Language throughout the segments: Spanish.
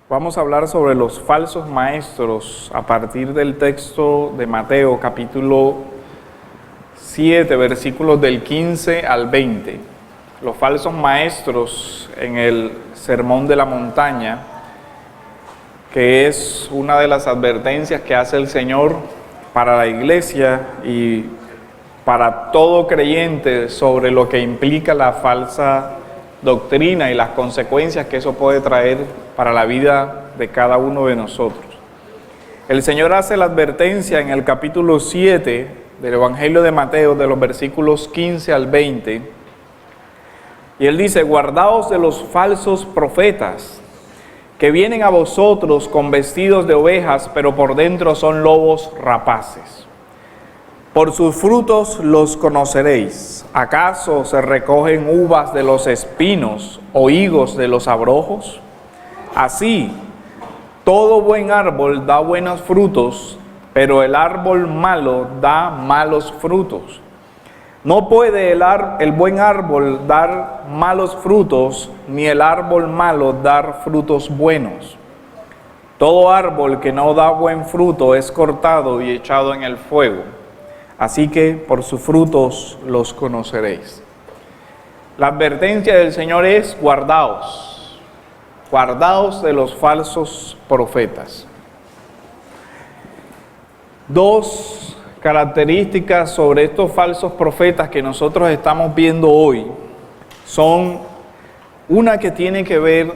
Vamos a hablar sobre los falsos maestros a partir del texto de Mateo, capítulo 7, versículos del 15 al 20. Los falsos maestros en el Sermón de la Montaña, que es una de las advertencias que hace el Señor para la iglesia y para todo creyente sobre lo que implica la falsa doctrina y las consecuencias que eso puede traer para la vida de cada uno de nosotros. El Señor hace la advertencia en el capítulo 7 del Evangelio de Mateo, de los versículos 15 al 20, y Él dice: guardaos de los falsos profetas, que vienen a vosotros con vestidos de ovejas, pero por dentro son lobos rapaces. Por sus frutos los conoceréis. ¿Acaso se recogen uvas de los espinos o higos de los abrojos? Así, todo buen árbol da buenos frutos, pero el árbol malo da malos frutos. No puede el buen árbol dar malos frutos, ni el árbol malo dar frutos buenos. Todo árbol que no da buen fruto es cortado y echado en el fuego. Así que por sus frutos los conoceréis. La advertencia del Señor es: guardaos de los falsos profetas. Dos características sobre estos falsos profetas que nosotros estamos viendo hoy son una que tiene que ver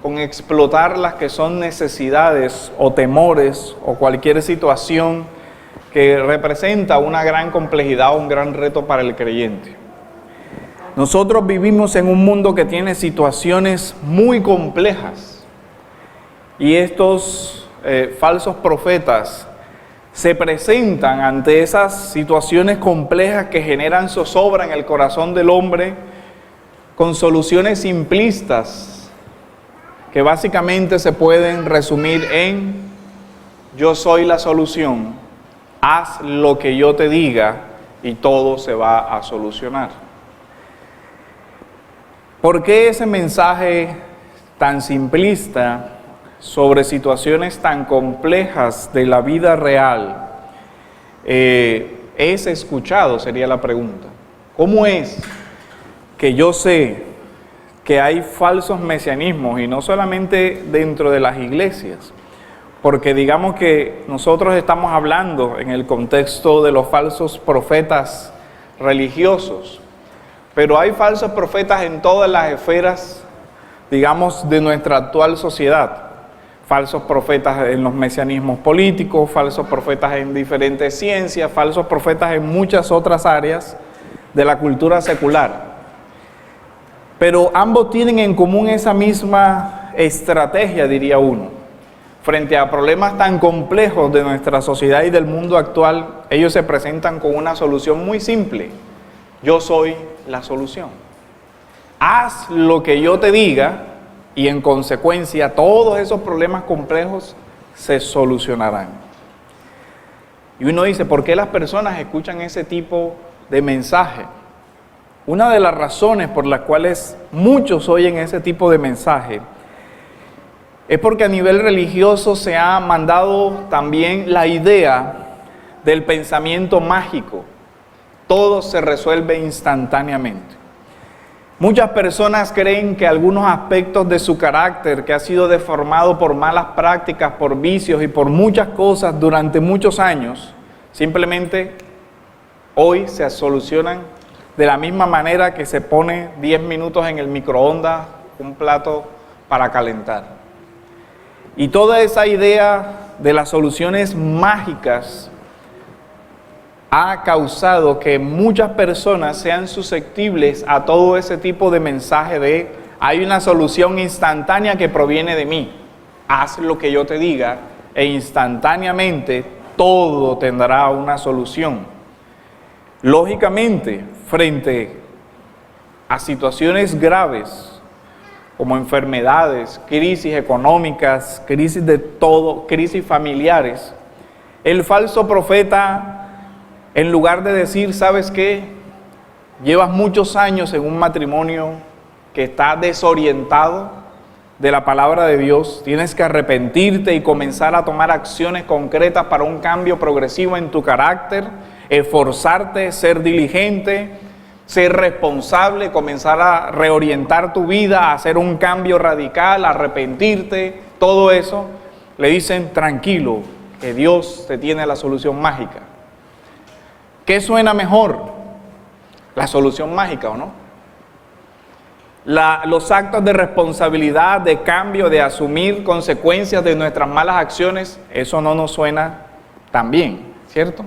con explotar las que son necesidades o temores o cualquier situación que representa una gran complejidad o un gran reto para el creyente. Nosotros vivimos en un mundo que tiene situaciones muy complejas y estos falsos profetas se presentan ante esas situaciones complejas que generan zozobra en el corazón del hombre con soluciones simplistas que básicamente se pueden resumir en: yo soy la solución, haz lo que yo te diga y todo se va a solucionar. ¿Por qué ese mensaje tan simplista sobre situaciones tan complejas de la vida real es escuchado? Sería la pregunta. ¿Cómo es que yo sé que hay falsos mesianismos y no solamente dentro de las iglesias? Porque digamos que nosotros estamos hablando en el contexto de los falsos profetas religiosos, pero hay falsos profetas en todas las esferas, digamos, de nuestra actual sociedad. Falsos profetas en los mesianismos políticos, falsos profetas en diferentes ciencias, falsos profetas en muchas otras áreas de la cultura secular. Pero ambos tienen en común esa misma estrategia, diría uno. Frente a problemas tan complejos de nuestra sociedad y del mundo actual, ellos se presentan con una solución muy simple: yo soy la solución. Haz lo que yo te diga y en consecuencia todos esos problemas complejos se solucionarán. Y uno dice: ¿por qué las personas escuchan ese tipo de mensaje? Una de las razones por las cuales muchos oyen ese tipo de mensaje es porque a nivel religioso se ha mandado también la idea del pensamiento mágico. Todo se resuelve instantáneamente. Muchas personas creen que algunos aspectos de su carácter, que ha sido deformado por malas prácticas, por vicios y por muchas cosas durante muchos años, simplemente hoy se solucionan de la misma manera que se pone 10 minutos en el microondas un plato para calentar. Y toda esa idea de las soluciones mágicas ha causado que muchas personas sean susceptibles a todo ese tipo de mensaje de: hay una solución instantánea que proviene de mí, haz lo que yo te diga e instantáneamente todo tendrá una solución. Lógicamente, frente a situaciones graves como enfermedades, crisis económicas, crisis de todo, crisis familiares, el falso profeta, en lugar de decir: ¿sabes qué? Llevas muchos años en un matrimonio que está desorientado, de la palabra de Dios, tienes que arrepentirte y comenzar a tomar acciones concretas para un cambio progresivo en tu carácter, esforzarte, ser diligente, ser responsable, comenzar a reorientar tu vida, a hacer un cambio radical, arrepentirte, todo eso. Le dicen, tranquilo, que Dios te tiene la solución mágica. ¿Qué suena mejor? La solución mágica, ¿o no? Los actos de responsabilidad, de cambio, de asumir consecuencias de nuestras malas acciones, eso no nos suena tan bien, ¿cierto?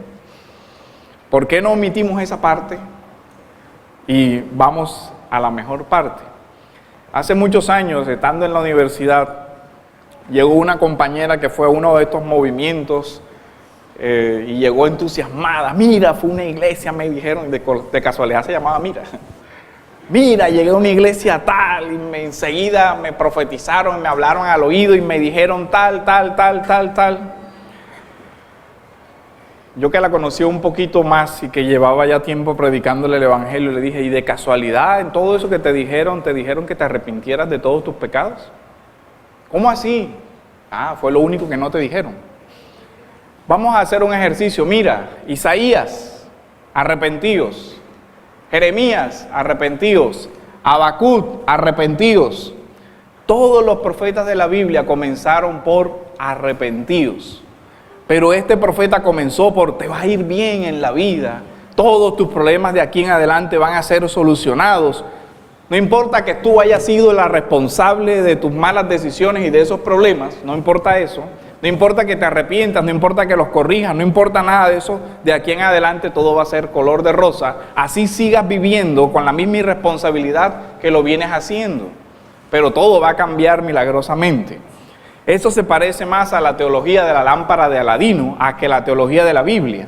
¿Por qué no omitimos esa parte y vamos a la mejor parte? Hace muchos años, estando en la universidad, llegó una compañera que fue a uno de estos movimientos y llegó entusiasmada. Mira, fue una iglesia, me dijeron, de casualidad se llamaba Mira. Mira, llegué a una iglesia tal, y enseguida me profetizaron, me hablaron al oído y me dijeron tal. Yo que la conocí un poquito más y que llevaba ya tiempo predicándole el evangelio, le dije, ¿y de casualidad en todo eso que te dijeron que te arrepintieras de todos tus pecados? ¿Cómo así? Ah, fue lo único que no te dijeron. Vamos a hacer un ejercicio. Mira, Isaías, arrepentíos. Jeremías, arrepentíos. Habacuc, arrepentíos. Todos los profetas de la Biblia comenzaron por arrepentidos. Pero este profeta comenzó por te va a ir bien en la vida. Todos tus problemas de aquí en adelante van a ser solucionados. No importa que tú hayas sido la responsable de tus malas decisiones y de esos problemas, no importa eso. No importa que te arrepientas, no importa que los corrijas, no importa nada de eso, de aquí en adelante todo va a ser color de rosa. Así sigas viviendo con la misma irresponsabilidad que lo vienes haciendo. Pero todo va a cambiar milagrosamente. Eso se parece más a la teología de la lámpara de Aladino, a que la teología de la Biblia.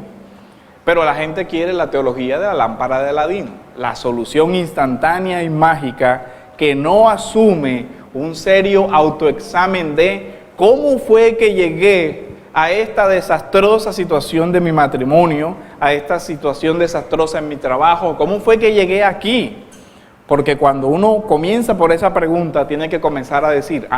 Pero la gente quiere la teología de la lámpara de Aladino, la solución instantánea y mágica que no asume un serio autoexamen de ¿cómo fue que llegué a esta desastrosa situación de mi matrimonio, a esta situación desastrosa en mi trabajo? ¿Cómo fue que llegué aquí? Porque cuando uno comienza por esa pregunta, tiene que comenzar a decir,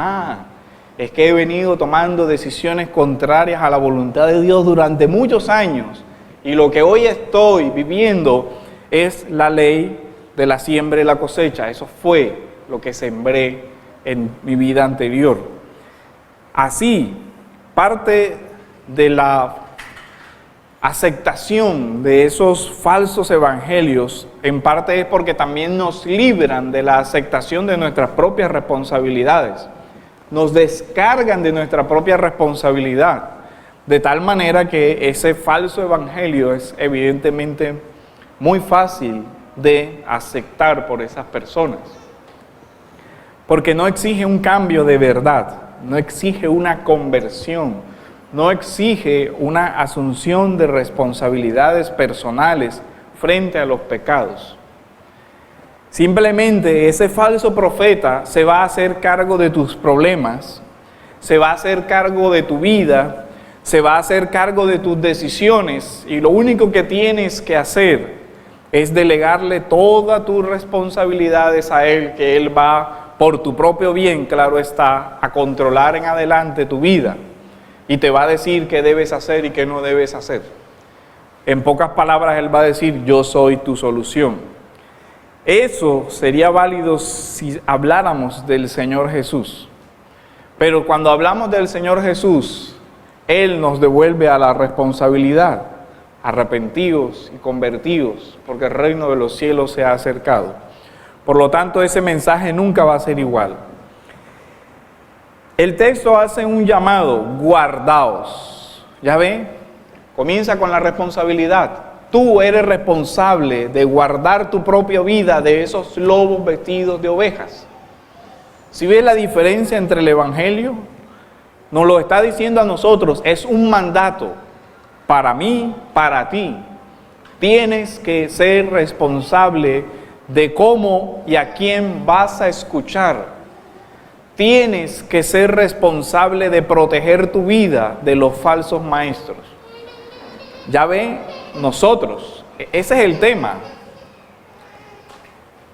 es que he venido tomando decisiones contrarias a la voluntad de Dios durante muchos años, y lo que hoy estoy viviendo es la ley de la siembra y la cosecha. Eso fue lo que sembré en mi vida anterior. Así, parte de la aceptación de esos falsos evangelios, en parte es porque también nos libran de la aceptación de nuestras propias responsabilidades. Nos descargan de nuestra propia responsabilidad, de tal manera que ese falso evangelio es evidentemente muy fácil de aceptar por esas personas. Porque no exige un cambio de verdad. No exige una conversión, no exige una asunción de responsabilidades personales frente a los pecados. Simplemente ese falso profeta se va a hacer cargo de tus problemas, se va a hacer cargo de tu vida, se va a hacer cargo de tus decisiones, y lo único que tienes que hacer es delegarle todas tus responsabilidades a él, que él va por tu propio bien, claro está, a controlar en adelante tu vida y te va a decir qué debes hacer y qué no debes hacer. En pocas palabras, él va a decir, yo soy tu solución. Eso sería válido si habláramos del Señor Jesús. Pero cuando hablamos del Señor Jesús, Él nos devuelve a la responsabilidad, arrepentidos y convertidos, porque el reino de los cielos se ha acercado. Por lo tanto, ese mensaje nunca va a ser igual. El texto hace un llamado, guardaos. ¿Ya ven? Comienza con la responsabilidad. Tú eres responsable de guardar tu propia vida de esos lobos vestidos de ovejas. Si ves la diferencia entre el evangelio, nos lo está diciendo a nosotros, es un mandato para mí, para ti. Tienes que ser responsable de cómo y a quién vas a escuchar. Tienes que ser responsable de proteger tu vida de los falsos maestros. Ya ven, nosotros, ese es el tema.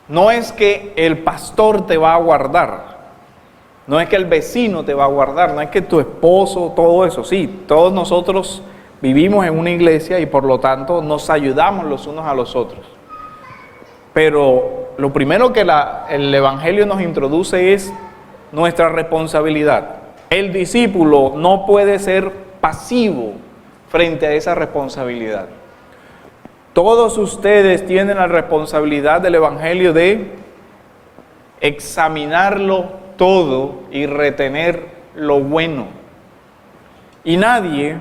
No es que el pastor te va a guardar. No es que el vecino te va a guardar, no es que tu esposo, todo eso. Sí, todos nosotros vivimos en una iglesia y por lo tanto nos ayudamos los unos a los otros. Pero lo primero que el Evangelio nos introduce es nuestra responsabilidad. El discípulo no puede ser pasivo frente a esa responsabilidad. Todos ustedes tienen la responsabilidad del Evangelio de examinarlo todo y retener lo bueno. Y nadie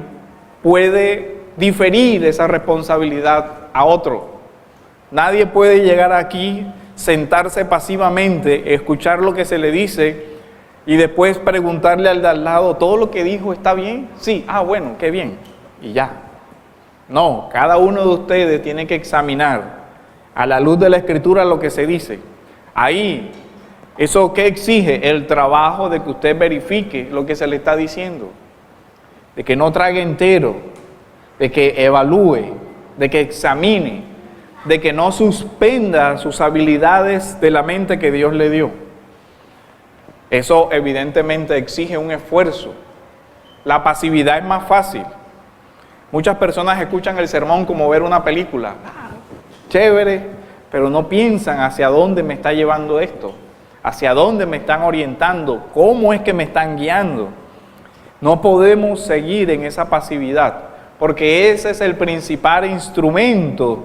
puede diferir esa responsabilidad a otro. Nadie puede llegar aquí, sentarse pasivamente, escuchar lo que se le dice y después preguntarle al de al lado, ¿todo lo que dijo está bien? Sí, bueno, qué bien. Y ya. No, cada uno de ustedes tiene que examinar a la luz de la Escritura lo que se dice. Ahí, ¿eso qué exige? El trabajo de que usted verifique lo que se le está diciendo. De que no trague entero, de que evalúe, de que examine, de que no suspenda sus habilidades de la mente que Dios le dio. Eso evidentemente exige un esfuerzo. La pasividad es más fácil. Muchas personas escuchan el sermón como ver una película. Chévere, pero no piensan hacia dónde me está llevando esto, hacia dónde me están orientando, cómo es que me están guiando. No podemos seguir en esa pasividad, porque ese es el principal instrumento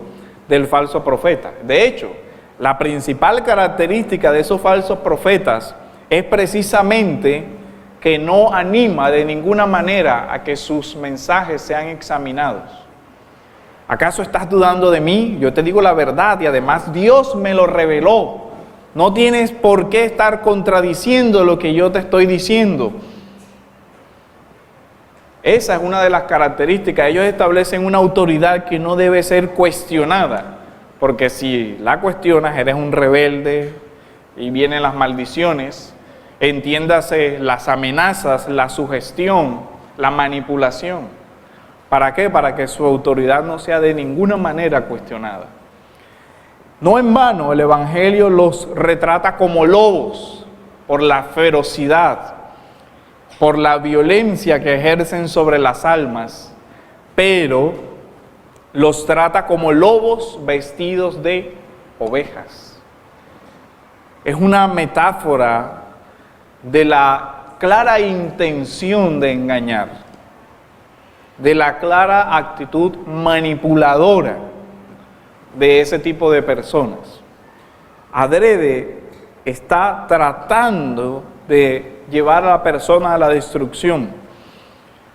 del falso profeta. De hecho, la principal característica de esos falsos profetas es precisamente que no anima de ninguna manera a que sus mensajes sean examinados. ¿Acaso estás dudando de mí? Yo te digo la verdad y además Dios me lo reveló. No tienes por qué estar contradiciendo lo que yo te estoy diciendo. Esa es una de las características. Ellos establecen una autoridad que no debe ser cuestionada, porque si la cuestionas eres un rebelde y vienen las maldiciones, entiéndase las amenazas, la sugestión, la manipulación. ¿Para qué? Para que su autoridad no sea de ninguna manera cuestionada. No en vano el Evangelio los retrata como lobos por la ferocidad, por la violencia que ejercen sobre las almas, pero los trata como lobos vestidos de ovejas. Es una metáfora de la clara intención de engañar, de la clara actitud manipuladora de ese tipo de personas. Adrede está tratando de llevar a la persona a la destrucción.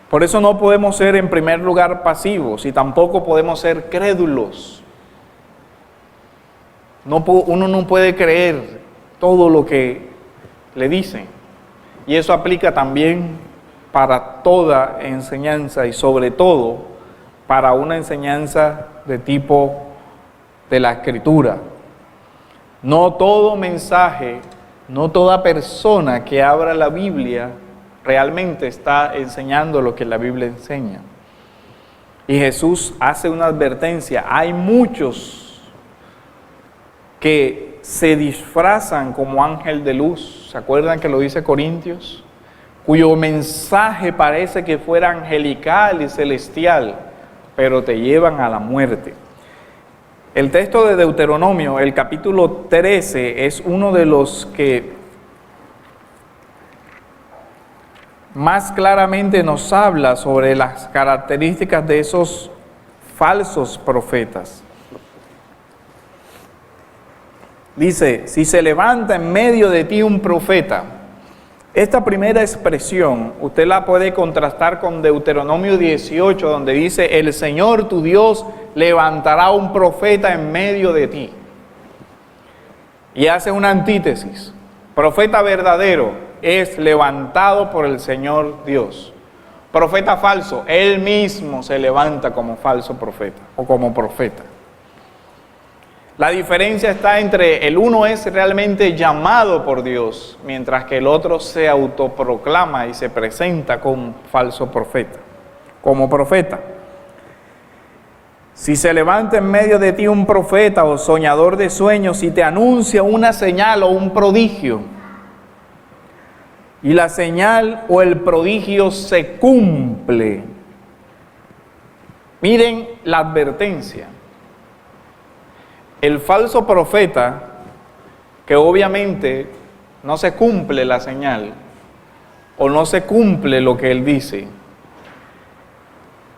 Por eso no podemos ser en primer lugar pasivos y tampoco podemos ser crédulos. Uno no puede creer todo lo que le dicen. Y eso aplica también para toda enseñanza y sobre todo para una enseñanza de tipo de la Escritura. No todo mensaje, no toda persona que abra la Biblia realmente está enseñando lo que la Biblia enseña. Y Jesús hace una advertencia. Hay muchos que se disfrazan como ángel de luz. ¿Se acuerdan que lo dice Corintios? Cuyo mensaje parece que fuera angelical y celestial, pero te llevan a la muerte. El texto de Deuteronomio, el capítulo 13, es uno de los que más claramente nos habla sobre las características de esos falsos profetas. Dice, si se levanta en medio de ti un profeta. Esta primera expresión, usted la puede contrastar con Deuteronomio 18, donde dice, el Señor tu Dios levantará un profeta en medio de ti. Y hace una antítesis. Profeta verdadero es levantado por el Señor Dios. Profeta falso, él mismo se levanta como falso profeta o como profeta. La diferencia está entre el uno es realmente llamado por Dios, mientras que el otro se autoproclama y se presenta como falso profeta, como profeta. Si se levanta en medio de ti un profeta o soñador de sueños y te anuncia una señal o un prodigio, y la señal o el prodigio se cumple. Miren la advertencia. El falso profeta, que obviamente no se cumple la señal o no se cumple lo que él dice,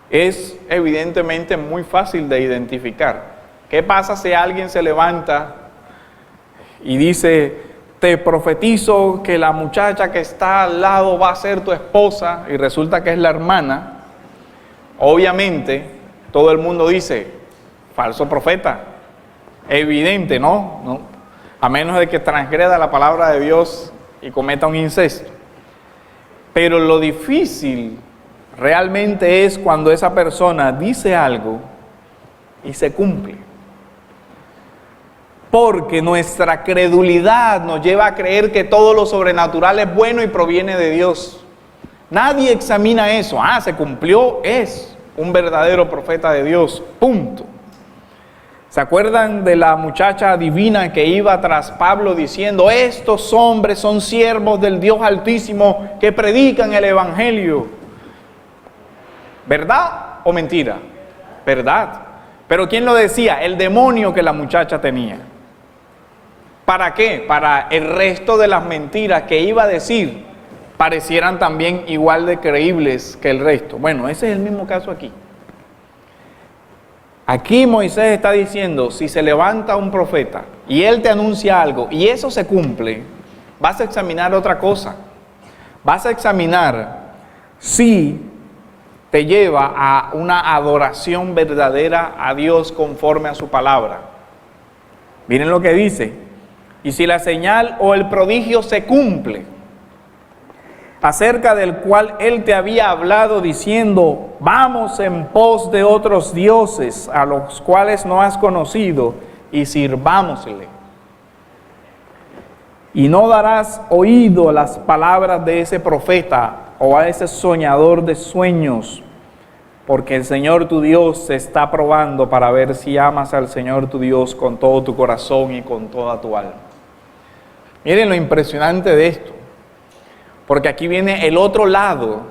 es evidentemente muy fácil de identificar. ¿Qué pasa si alguien se levanta y dice: te profetizo que la muchacha que está al lado va a ser tu esposa, y resulta que es la hermana? Obviamente todo el mundo dice: falso profeta. Evidente, ¿no? A menos de que transgreda la palabra de Dios y cometa un incesto. Pero lo difícil realmente es cuando esa persona dice algo y se cumple. Porque nuestra credulidad nos lleva a creer que todo lo sobrenatural es bueno y proviene de Dios. Nadie examina eso. Se cumplió, es un verdadero profeta de Dios, punto. ¿Se acuerdan de la muchacha divina que iba tras Pablo diciendo: estos hombres son siervos del Dios Altísimo que predican el Evangelio? ¿Verdad o mentira? Verdad. ¿Pero quién lo decía? El demonio que la muchacha tenía. ¿Para qué? Para el resto de las mentiras que iba a decir parecieran también igual de creíbles que el resto. Bueno, ese es el mismo caso aquí. Aquí Moisés está diciendo: si se levanta un profeta y él te anuncia algo y eso se cumple, vas a examinar otra cosa. Vas a examinar si te lleva a una adoración verdadera a Dios conforme a su palabra. Miren lo que dice: y si la señal o el prodigio se cumple, acerca del cual él te había hablado diciendo: vamos en pos de otros dioses a los cuales no has conocido y sirvámosle. Y no darás oído a las palabras de ese profeta o a ese soñador de sueños, porque el Señor tu Dios se está probando para ver si amas al Señor tu Dios con todo tu corazón y con toda tu alma. Miren lo impresionante de esto. Porque aquí viene el otro lado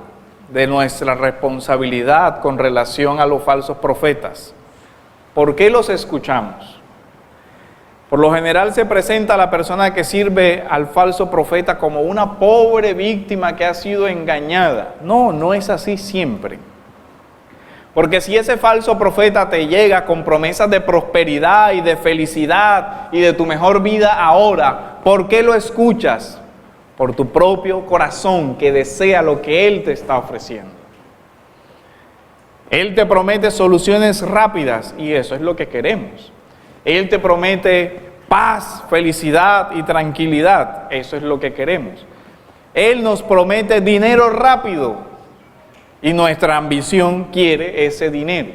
de nuestra responsabilidad con relación a los falsos profetas. ¿Por qué los escuchamos? Por lo general se presenta a la persona que sirve al falso profeta como una pobre víctima que ha sido engañada. No, no es así siempre. Porque si ese falso profeta te llega con promesas de prosperidad y de felicidad y de tu mejor vida ahora, ¿por qué lo escuchas? Por tu propio corazón que desea lo que Él te está ofreciendo. Él te promete soluciones rápidas y eso es lo que queremos. Él te promete paz, felicidad y tranquilidad. Eso es lo que queremos. Él nos promete dinero rápido y nuestra ambición quiere ese dinero.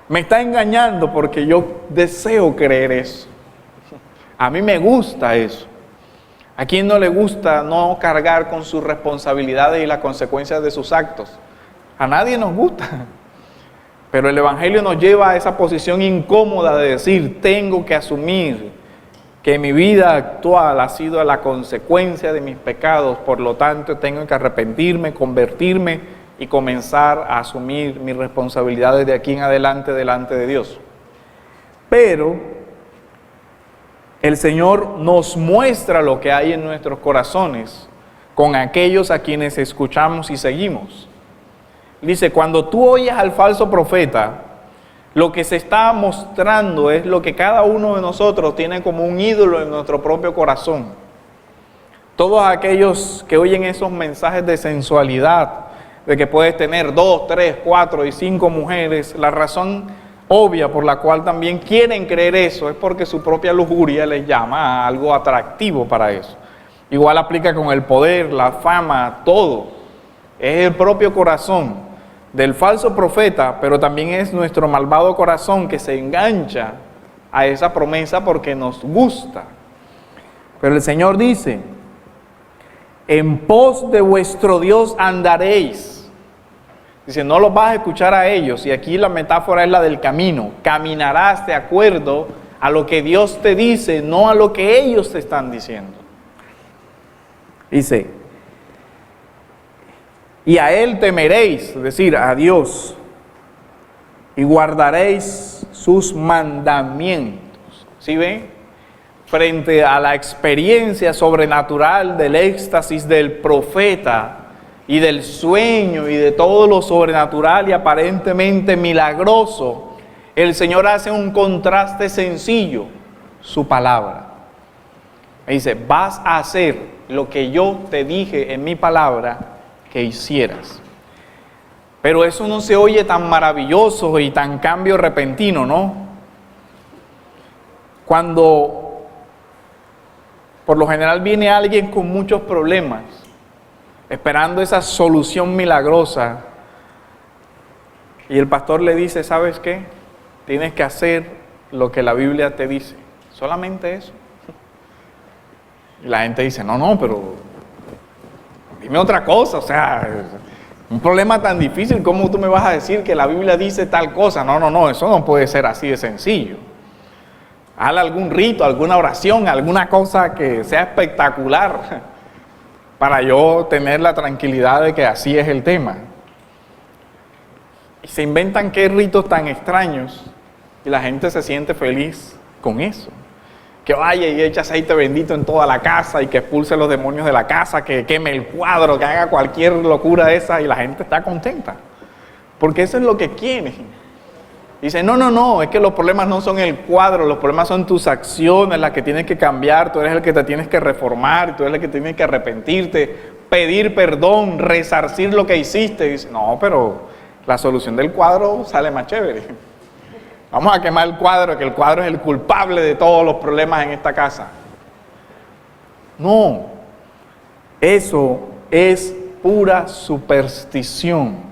Me está engañando porque yo deseo creer eso. A mí me gusta eso. ¿A quién no le gusta no cargar con sus responsabilidades y las consecuencias de sus actos? A nadie nos gusta. Pero el Evangelio nos lleva a esa posición incómoda de decir: tengo que asumir que mi vida actual ha sido la consecuencia de mis pecados, por lo tanto tengo que arrepentirme, convertirme y comenzar a asumir mis responsabilidades de aquí en adelante delante de Dios. Pero el Señor nos muestra lo que hay en nuestros corazones con aquellos a quienes escuchamos y seguimos. Dice: cuando tú oyes al falso profeta, lo que se está mostrando es lo que cada uno de nosotros tiene como un ídolo en nuestro propio corazón. Todos aquellos que oyen esos mensajes de sensualidad, de que puedes tener 2, 3, 4 y 5 mujeres, la razón obvia por la cual también quieren creer eso es porque su propia lujuria les llama a algo atractivo para eso. Igual aplica con el poder, la fama, todo. Es el propio corazón del falso profeta, pero también es nuestro malvado corazón que se engancha a esa promesa porque nos gusta. Pero el Señor dice: en pos de vuestro Dios andaréis. Dice: no los vas a escuchar a ellos, y aquí la metáfora es la del camino. Caminarás de acuerdo a lo que Dios te dice, no a lo que ellos te están diciendo. Dice, y a Él temeréis, es decir, a Dios, y guardaréis sus mandamientos. ¿Sí ven? Frente a la experiencia sobrenatural del éxtasis del profeta y del sueño y de todo lo sobrenatural y aparentemente milagroso, el Señor hace un contraste sencillo, su palabra. Y dice, vas a hacer lo que yo te dije en mi palabra que hicieras. Pero eso no se oye tan maravilloso y tan cambio repentino, ¿no? Cuando por lo general viene alguien con muchos problemas, esperando esa solución milagrosa, y el pastor le dice, ¿sabes qué? Tienes que hacer lo que la Biblia te dice, solamente eso. Y la gente dice, no, pero dime otra cosa, o sea, un problema tan difícil, ¿cómo tú me vas a decir que la Biblia dice tal cosa? No, eso no puede ser así de sencillo. Hazle algún rito, alguna oración, alguna cosa que sea espectacular para yo tener la tranquilidad de que así es el tema. Y se inventan qué ritos tan extraños y la gente se siente feliz con eso. Que vaya y eche aceite bendito en toda la casa y que expulse los demonios de la casa, que queme el cuadro, que haga cualquier locura esa y la gente está contenta. Porque eso es lo que quieren. Dice, no, es que los problemas no son el cuadro, los problemas son tus acciones, las que tienes que cambiar, tú eres el que te tienes que reformar, tú eres el que tienes que arrepentirte, pedir perdón, resarcir lo que hiciste. Dice, no, pero la solución del cuadro sale más chévere. Vamos a quemar el cuadro, que el cuadro es el culpable de todos los problemas en esta casa. No, eso es pura superstición.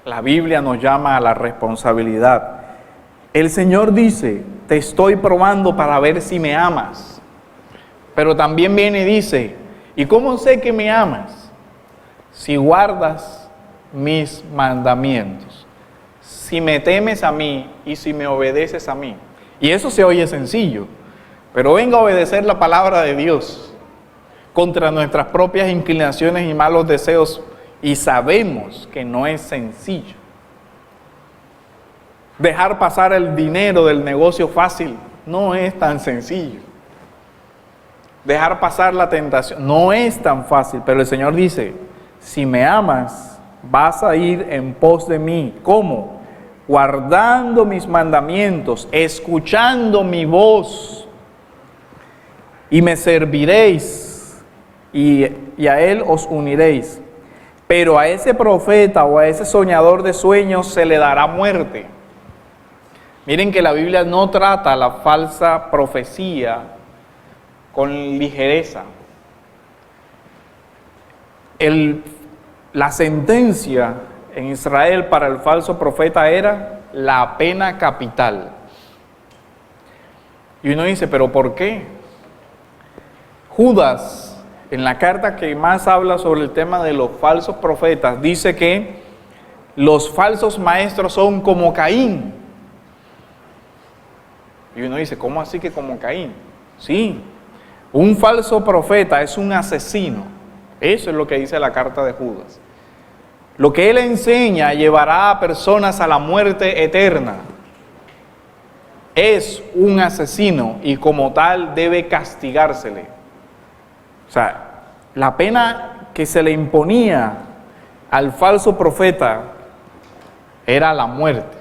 La Biblia nos llama a la responsabilidad. El Señor dice, te estoy probando para ver si me amas. Pero también viene y dice, ¿y cómo sé que me amas? Si guardas mis mandamientos. Si me temes a mí y si me obedeces a mí. Y eso se oye sencillo, pero venga a obedecer la palabra de Dios contra nuestras propias inclinaciones y malos deseos. Y sabemos que no es sencillo. Dejar pasar el dinero del negocio fácil no es tan sencillo. Dejar pasar la tentación no es tan fácil, pero el Señor dice, si me amas, vas a ir en pos de mí. ¿Cómo? Guardando mis mandamientos, escuchando mi voz, y me serviréis, y a Él os uniréis. Pero a ese profeta o a ese soñador de sueños se le dará muerte. Miren que la Biblia no trata la falsa profecía con ligereza. La sentencia en Israel para el falso profeta era la pena capital. Y uno dice, ¿pero por qué? Judas, en la carta que más habla sobre el tema de los falsos profetas, dice que los falsos maestros son como Caín. Y uno dice, ¿cómo así que como Caín? Sí, un falso profeta es un asesino. Eso es lo que dice la carta de Judas. Lo que él enseña llevará a personas a la muerte eterna. Es un asesino y como tal debe castigársele. O sea, la pena que se le imponía al falso profeta era la muerte.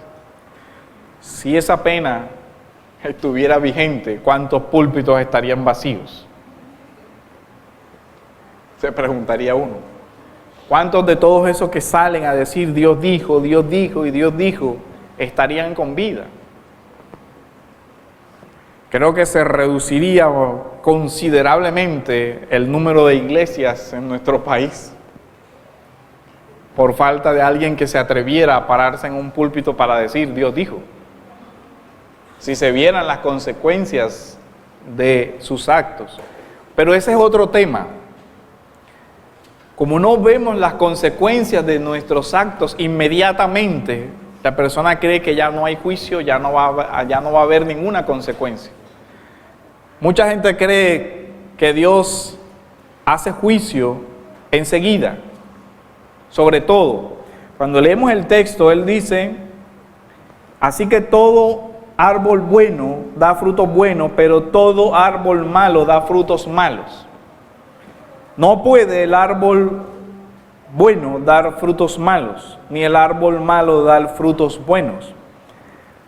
Si esa pena estuviera vigente, ¿cuántos púlpitos estarían vacíos? Se preguntaría uno. ¿Cuántos de todos esos que salen a decir Dios dijo y Dios dijo estarían con vida? Creo que se reduciría considerablemente el número de iglesias en nuestro país por falta de alguien que se atreviera a pararse en un púlpito para decir Dios dijo. Si se vieran las consecuencias de sus actos. Pero ese es otro tema. Como no vemos las consecuencias de nuestros actos inmediatamente, la persona cree que ya no hay juicio, ya no va a haber ninguna consecuencia. Mucha gente cree que Dios hace juicio enseguida. Sobre todo, cuando leemos el texto, él dice, así que todo árbol bueno da frutos buenos, pero todo árbol malo da frutos malos. No puede el árbol bueno dar frutos malos, ni el árbol malo dar frutos buenos.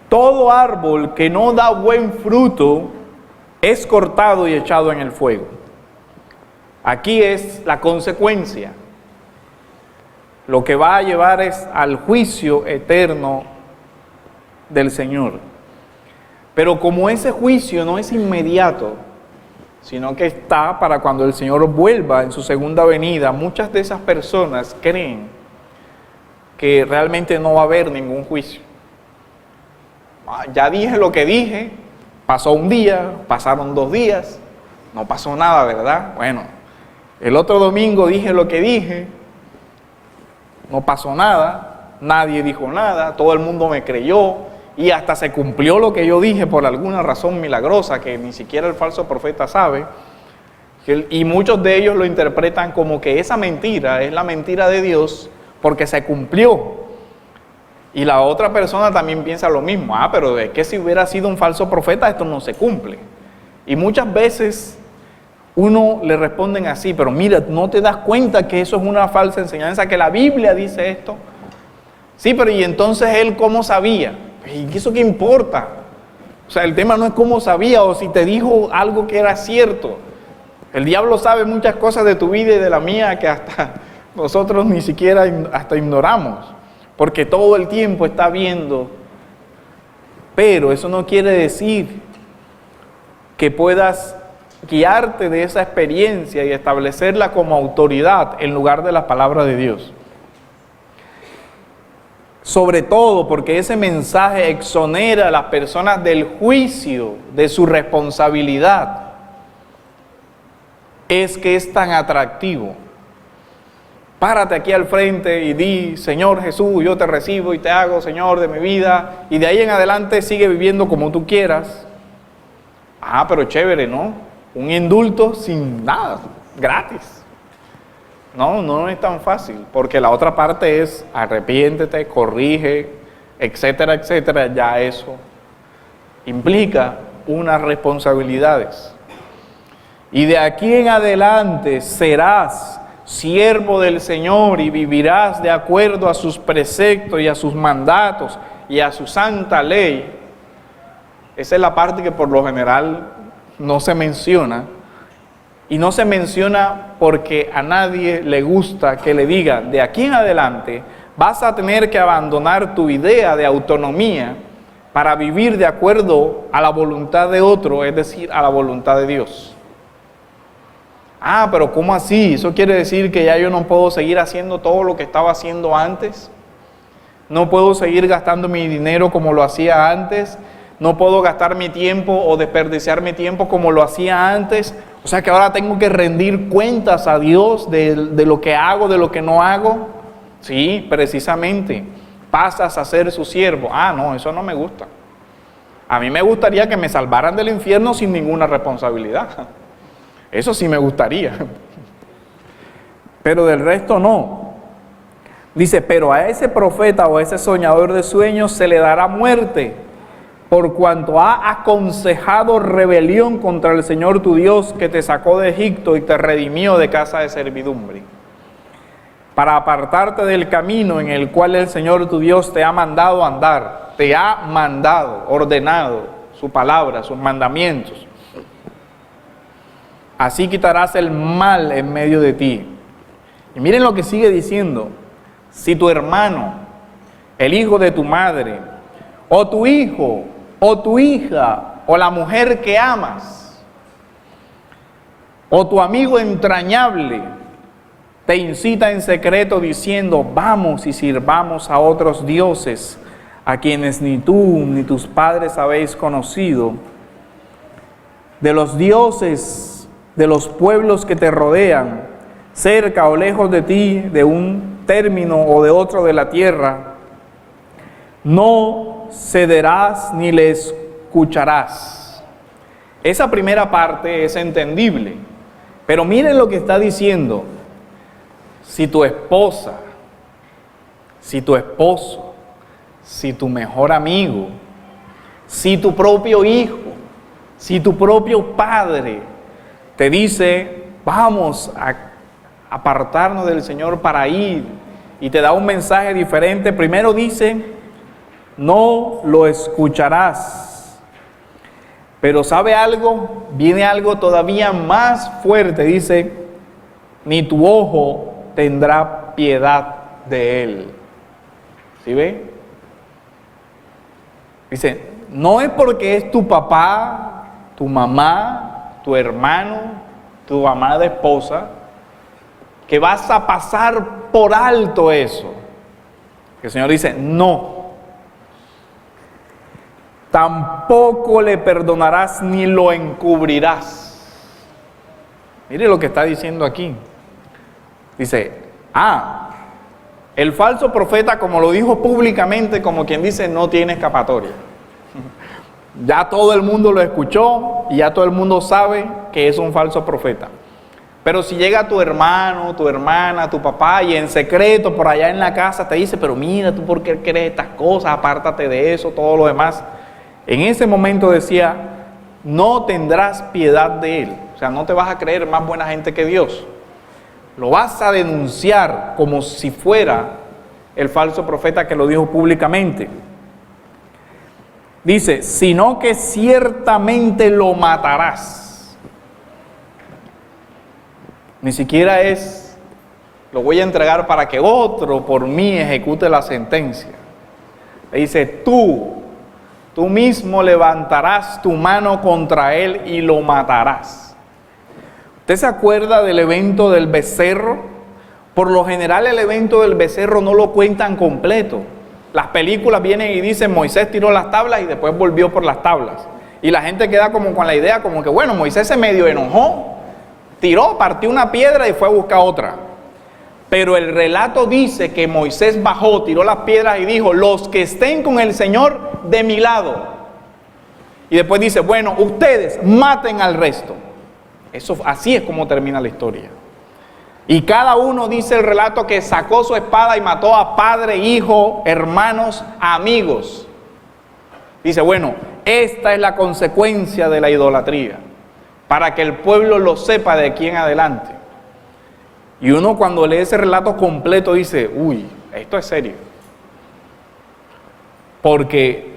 Todo árbol que no da buen fruto es cortado y echado en el fuego. Aquí es la consecuencia. Lo que va a llevar es al juicio eterno del Señor. Pero como ese juicio no es inmediato, sino que está para cuando el Señor vuelva en su segunda venida, muchas de esas personas creen que realmente no va a haber ningún juicio. Ya dije lo que dije, pasó un día, pasaron 2 días, no pasó nada, ¿verdad? Bueno, el otro domingo dije lo que dije, no pasó nada, nadie dijo nada, todo el mundo me creyó y hasta se cumplió lo que yo dije por alguna razón milagrosa que ni siquiera el falso profeta sabe. Y muchos de ellos lo interpretan como que esa mentira es la mentira de Dios porque se cumplió. Y la otra persona también piensa lo mismo. Pero es que si hubiera sido un falso profeta esto no se cumple. Y muchas veces uno le responden así, pero mira, ¿no te das cuenta que eso es una falsa enseñanza? Que la Biblia dice esto. Sí, pero ¿y entonces él cómo sabía? ¿Y eso qué importa? O sea, el tema no es cómo sabía o si te dijo algo que era cierto. El diablo sabe muchas cosas de tu vida y de la mía que hasta nosotros ni siquiera hasta ignoramos. Porque todo el tiempo está viendo. Pero eso no quiere decir que puedas guiarte de esa experiencia y establecerla como autoridad en lugar de la palabra de Dios. Sobre todo porque ese mensaje exonera a las personas del juicio, de su responsabilidad. Es que es tan atractivo. Párate aquí al frente y di, Señor Jesús, yo te recibo y te hago Señor de mi vida. Y de ahí en adelante sigue viviendo como tú quieras. Pero chévere, ¿no? Un indulto sin nada, gratis. No es tan fácil, porque la otra parte es arrepiéntete, corrige, etcétera, etcétera. Ya eso implica unas responsabilidades. Y de aquí en adelante serás siervo del Señor y vivirás de acuerdo a sus preceptos y a sus mandatos y a su santa ley. Esa es la parte que por lo general no se menciona. Y no se menciona porque a nadie le gusta que le digan, de aquí en adelante vas a tener que abandonar tu idea de autonomía para vivir de acuerdo a la voluntad de otro, es decir, a la voluntad de Dios. Pero ¿cómo así? ¿Eso quiere decir que ya yo no puedo seguir haciendo todo lo que estaba haciendo antes? ¿No puedo seguir gastando mi dinero como lo hacía antes? ¿No puedo gastar mi tiempo o desperdiciar mi tiempo como lo hacía antes? O sea que ahora tengo que rendir cuentas a Dios de lo que hago, de lo que no hago. Sí, precisamente. Pasas a ser su siervo. No, eso no me gusta. A mí me gustaría que me salvaran del infierno sin ninguna responsabilidad. Eso sí me gustaría. Pero del resto no. Dice, pero a ese profeta o a ese soñador de sueños se le dará muerte, por cuanto ha aconsejado rebelión contra el Señor tu Dios, que te sacó de Egipto y te redimió de casa de servidumbre, para apartarte del camino en el cual el Señor tu Dios te ha mandado andar, te ha mandado, ordenado su palabra, sus mandamientos. Así quitarás el mal en medio de ti. Y miren lo que sigue diciendo. Si tu hermano, el hijo de tu madre, o tu hijo, o tu hija, o la mujer que amas, o tu amigo entrañable, te incita en secreto diciendo, vamos y sirvamos a otros dioses, a quienes ni tú ni tus padres habéis conocido, de los dioses de los pueblos que te rodean, cerca o lejos de ti, de un término o de otro de la tierra, no cederás ni le escucharás. Esa primera parte es entendible. Pero miren lo que está diciendo. Si tu esposa, si tu esposo, si tu mejor amigo, si tu propio hijo, si tu propio padre te dice, vamos a apartarnos del Señor para ir, y te da un mensaje diferente, primero dice, no lo escucharás. Pero ¿sabe algo? Viene algo todavía más fuerte, dice, ni tu ojo tendrá piedad de él. ¿Sí ve? Dice, no es porque es tu papá, tu mamá, tu hermano, tu amada esposa, que vas a pasar por alto eso. El Señor dice, no. Tampoco le perdonarás ni lo encubrirás. Mire lo que está diciendo aquí. Dice, el falso profeta, como lo dijo públicamente, como quien dice, no tiene escapatoria. Ya todo el mundo lo escuchó y ya todo el mundo sabe que es un falso profeta. Pero si llega tu hermano, tu hermana, tu papá y en secreto por allá en la casa te dice, pero mira, ¿tú por qué crees estas cosas? Apártate de eso, todo lo demás. En ese momento decía, no tendrás piedad de él. O sea, no te vas a creer más buena gente que Dios. Lo vas a denunciar como si fuera el falso profeta que lo dijo públicamente. Dice, sino que ciertamente lo matarás. Ni siquiera es, lo voy a entregar para que otro por mí ejecute la sentencia. Le dice, tú mismo levantarás tu mano contra él y lo matarás. ¿Usted se acuerda del evento del becerro? Por lo general el evento del becerro no lo cuentan completo. Las películas vienen y dicen, Moisés tiró las tablas y después volvió por las tablas. Y la gente queda como con la idea, como que bueno, Moisés se medio enojó, tiró, partió una piedra y fue a buscar otra. Pero el relato dice que Moisés bajó, tiró las piedras y dijo, los que estén con el Señor de mi lado. Y después dice, bueno, ustedes maten al resto. Eso, así es como termina la historia. Y cada uno, dice el relato, que sacó su espada y mató a padre, hijo, hermanos, amigos. Dice, bueno, esta es la consecuencia de la idolatría, para que el pueblo lo sepa de aquí en adelante. Y uno cuando lee ese relato completo dice, uy, esto es serio. Porque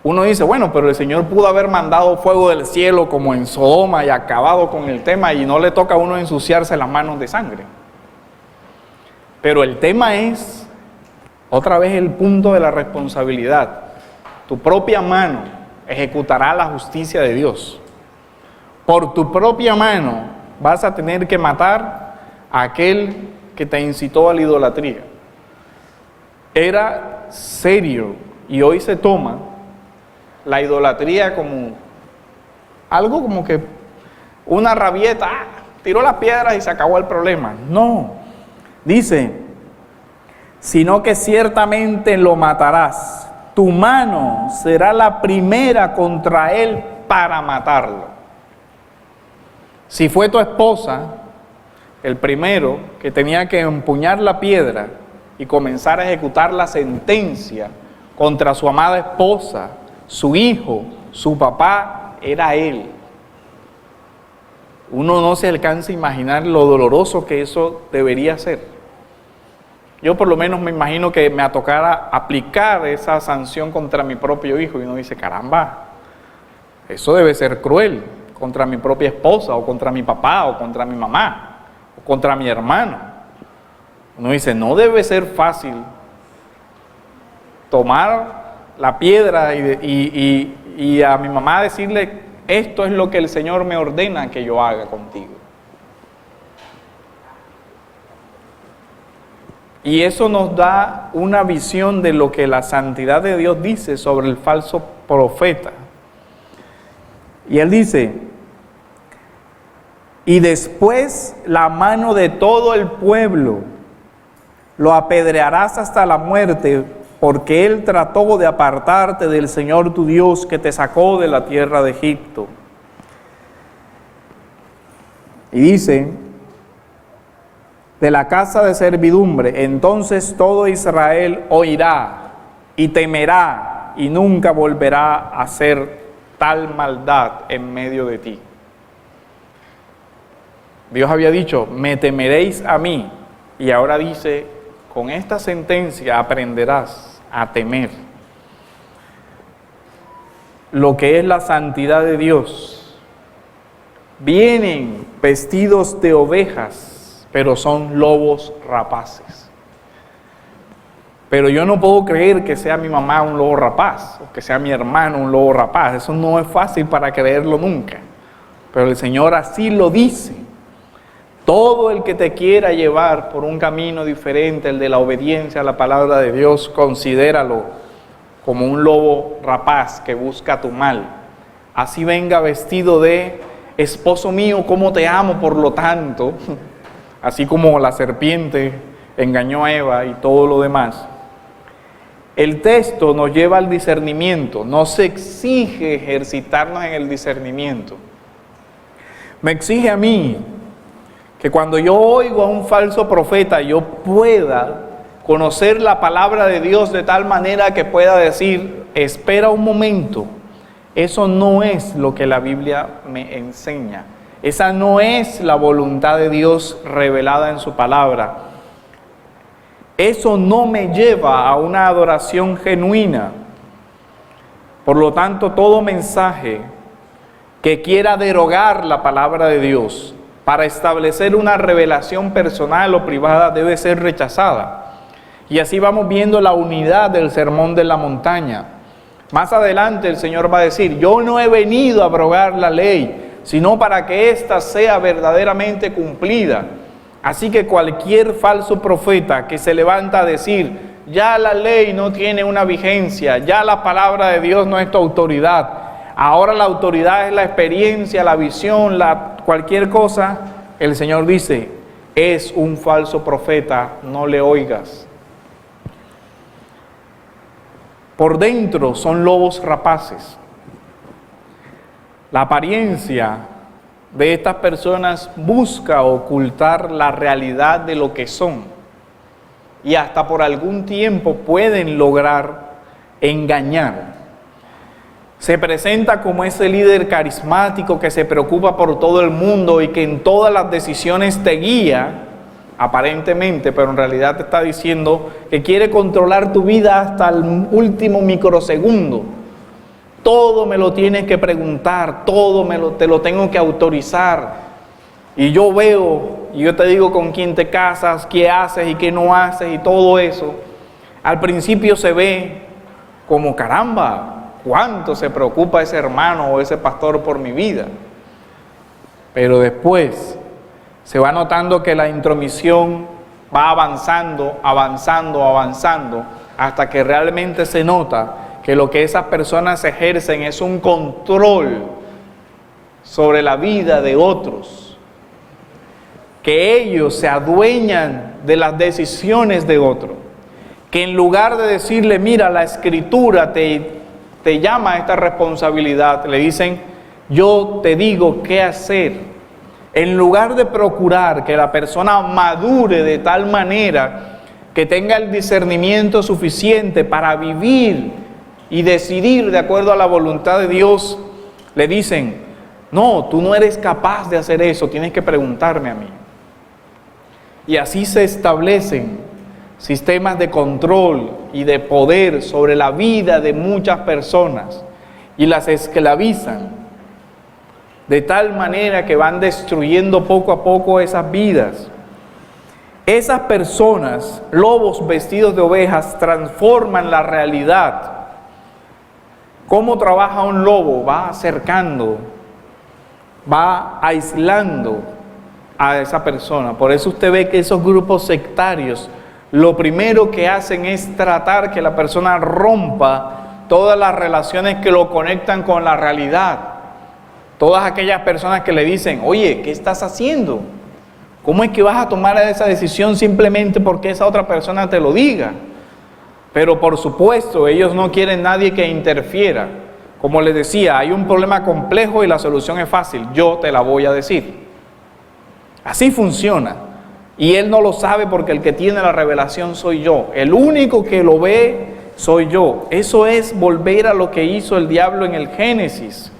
uno dice, bueno, pero el Señor pudo haber mandado fuego del cielo como en Sodoma y acabado con el tema y no le toca a uno ensuciarse las manos de sangre. Pero el tema es, otra vez el punto de la responsabilidad. Tu propia mano ejecutará la justicia de Dios. Por tu propia mano vas a tener que matar a aquel que te incitó a la idolatría. Era serio y hoy se toma la idolatría como algo como que una rabieta, tiró las piedras y se acabó el problema. No, dice, sino que ciertamente lo matarás. Tu mano será la primera contra él para matarlo. Si fue tu esposa, el primero que tenía que empuñar la piedra y comenzar a ejecutar la sentencia contra su amada esposa, su hijo, su papá, era él. Uno no se alcanza a imaginar lo doloroso que eso debería ser. Yo por lo menos me imagino que me tocara aplicar esa sanción contra mi propio hijo y uno dice, caramba, eso debe ser cruel contra mi propia esposa o contra mi papá o contra mi mamá o contra mi hermano. Uno dice, no debe ser fácil tomar la piedra y a mi mamá decirle, esto es lo que el Señor me ordena que yo haga contigo. Y eso nos da una visión de lo que la santidad de Dios dice sobre el falso profeta. Y él dice, y después la mano de todo el pueblo lo apedrearás hasta la muerte, porque él trató de apartarte del Señor tu Dios que te sacó de la tierra de Egipto. Y dice, de la casa de servidumbre, entonces todo Israel oirá y temerá y nunca volverá a hacer tal maldad en medio de ti. Dios había dicho, me temeréis a mí, y ahora dice, con esta sentencia aprenderás a temer lo que es la santidad de Dios. Vienen vestidos de ovejas, pero son lobos rapaces. Pero yo no puedo creer que sea mi mamá un lobo rapaz, o que sea mi hermano un lobo rapaz. Eso no es fácil para creerlo nunca. Pero el Señor así lo dice. Todo el que te quiera llevar por un camino diferente, el de la obediencia a la palabra de Dios, considéralo como un lobo rapaz que busca tu mal. Así venga vestido de esposo mío, cómo te amo, por lo tanto, así como la serpiente engañó a Eva y todo lo demás. El texto nos lleva al discernimiento, nos exige ejercitarnos en el discernimiento. Me exige a mí que cuando yo oigo a un falso profeta, yo pueda conocer la palabra de Dios de tal manera que pueda decir, espera un momento, eso no es lo que la Biblia me enseña. Esa no es la voluntad de Dios revelada en su palabra. Eso no me lleva a una adoración genuina. Por lo tanto, todo mensaje que quiera derogar la palabra de Dios para establecer una revelación personal o privada debe ser rechazada. Y así vamos viendo la unidad del sermón de la montaña. Más adelante el Señor va a decir, yo no he venido a abrogar la ley, sino para que ésta sea verdaderamente cumplida. Así que cualquier falso profeta que se levanta a decir, ya la ley no tiene una vigencia, ya la palabra de Dios no es tu autoridad, ahora la autoridad es la experiencia, la visión, cualquier cosa, el Señor dice, es un falso profeta, no le oigas. Por dentro son lobos rapaces. La apariencia de estas personas busca ocultar la realidad de lo que son. Y hasta por algún tiempo pueden lograr engañar. Se presenta como ese líder carismático que se preocupa por todo el mundo y que en todas las decisiones te guía, aparentemente, pero en realidad te está diciendo que quiere controlar tu vida hasta el último microsegundo. Todo me lo tienes que preguntar, todo te lo tengo que autorizar. Y yo veo, y yo te digo con quién te casas, qué haces y qué no haces y todo eso. Al principio se ve como caramba, cuánto se preocupa ese hermano o ese pastor por mi vida. Pero después se va notando que la intromisión va avanzando, hasta que realmente se nota que lo que esas personas ejercen es un control sobre la vida de otros, que ellos se adueñan de las decisiones de otros, que en lugar de decirle, mira, la Escritura te llama a esta responsabilidad, le dicen, yo te digo qué hacer. En lugar de procurar que la persona madure de tal manera que tenga el discernimiento suficiente para vivir y decidir de acuerdo a la voluntad de Dios, le dicen, no, tú no eres capaz de hacer eso, tienes que preguntarme a mí. Y así se establecen sistemas de control y de poder sobre la vida de muchas personas y las esclavizan de tal manera que van destruyendo poco a poco esas vidas. Esas personas, lobos vestidos de ovejas, transforman la realidad. ¿Cómo trabaja un lobo? Va acercando, va aislando a esa persona. Por eso usted ve que esos grupos sectarios, lo primero que hacen es tratar que la persona rompa todas las relaciones que lo conectan con la realidad. Todas aquellas personas que le dicen, oye, ¿qué estás haciendo? ¿Cómo es que vas a tomar esa decisión simplemente porque esa otra persona te lo diga? Pero por supuesto, ellos no quieren nadie que interfiera. Como les decía, hay un problema complejo y la solución es fácil, yo te la voy a decir. Así funciona. Y él no lo sabe porque el que tiene la revelación soy yo. El único que lo ve soy yo. Eso es volver a lo que hizo el diablo en el Génesis.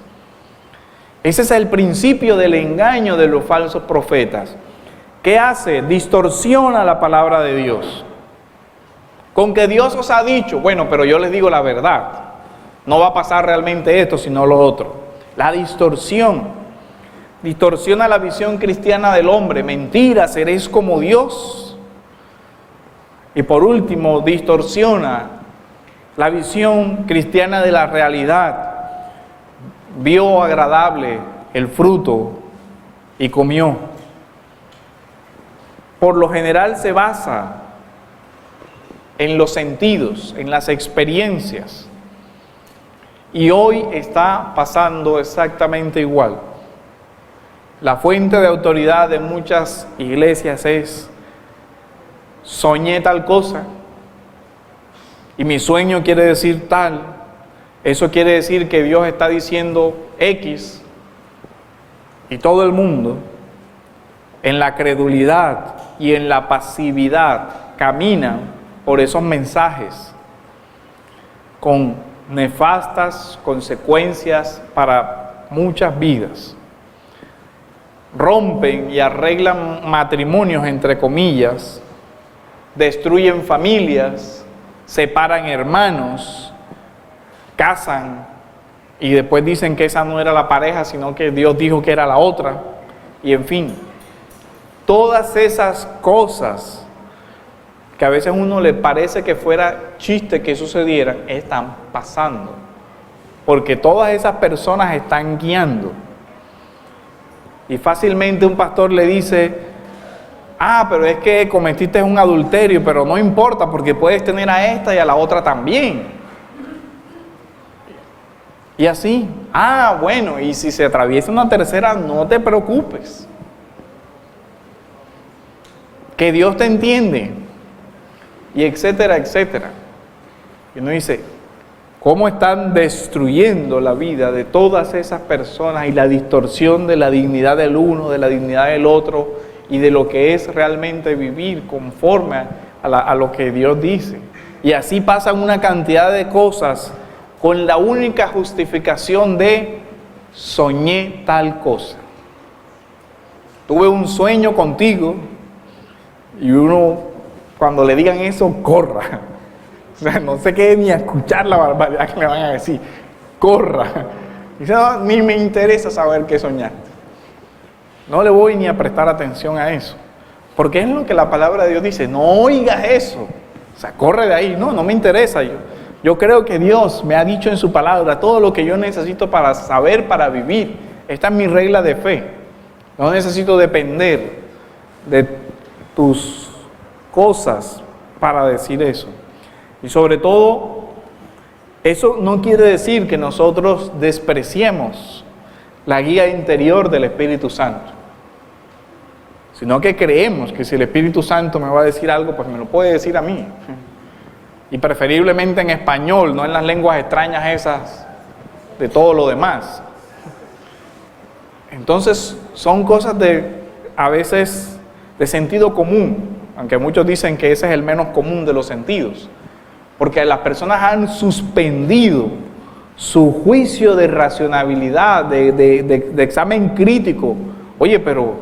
Ese es el principio del engaño de los falsos profetas. ¿Qué hace? Distorsiona la palabra de Dios. Con que Dios os ha dicho, bueno, pero yo les digo la verdad. No va a pasar realmente esto, sino lo otro. La distorsión. Distorsiona la visión cristiana del hombre. Mentira, seréis como Dios. Y por último, distorsiona la visión cristiana de la realidad. Vio agradable el fruto y comió. Por lo general se basa en los sentidos, en las experiencias. Y hoy está pasando exactamente igual. La fuente de autoridad de muchas iglesias es: soñé tal cosa y mi sueño quiere decir tal. Eso quiere decir que Dios está diciendo X, y todo el mundo en la credulidad y en la pasividad camina por esos mensajes con nefastas consecuencias para muchas vidas. Rompen y arreglan matrimonios, entre comillas, destruyen familias, separan hermanos, casan y después dicen que esa no era la pareja, sino que Dios dijo que era la otra. Y en fin, todas esas cosas que a veces a uno le parece que fuera chiste que sucedieran, están pasando. Porque todas esas personas están guiando. Y fácilmente un pastor le dice: pero es que cometiste un adulterio, pero no importa porque puedes tener a esta y a la otra también. Y así, bueno, y si se atraviesa una tercera, no te preocupes. Que Dios te entiende. Y etcétera, etcétera. Y uno dice, ¿cómo están destruyendo la vida de todas esas personas y la distorsión de la dignidad del uno, de la dignidad del otro y de lo que es realmente vivir conforme a lo que Dios dice? Y así pasan una cantidad de cosas con la única justificación de soñé tal cosa. Tuve un sueño contigo y uno, cuando le digan eso, corra. O sea, no sé qué ni a escuchar la barbaridad que le van a decir. Corra. Dice, no, ni me interesa saber qué soñaste. No le voy ni a prestar atención a eso. Porque es lo que la palabra de Dios dice. No oigas eso. O sea, corre de ahí. No me interesa. Yo creo que Dios me ha dicho en su palabra todo lo que yo necesito para saber, para vivir. Esta es mi regla de fe. No necesito depender de tus cosas para decir eso. Y sobre todo, eso no quiere decir que nosotros despreciemos la guía interior del Espíritu Santo, sino que creemos que si el Espíritu Santo me va a decir algo, pues me lo puede decir a mí. Y preferiblemente en español, no en las lenguas extrañas esas de todo lo demás. Entonces, son cosas a veces de sentido común, aunque muchos dicen que ese es el menos común de los sentidos, porque las personas han suspendido su juicio de racionalidad, de examen crítico. Oye, pero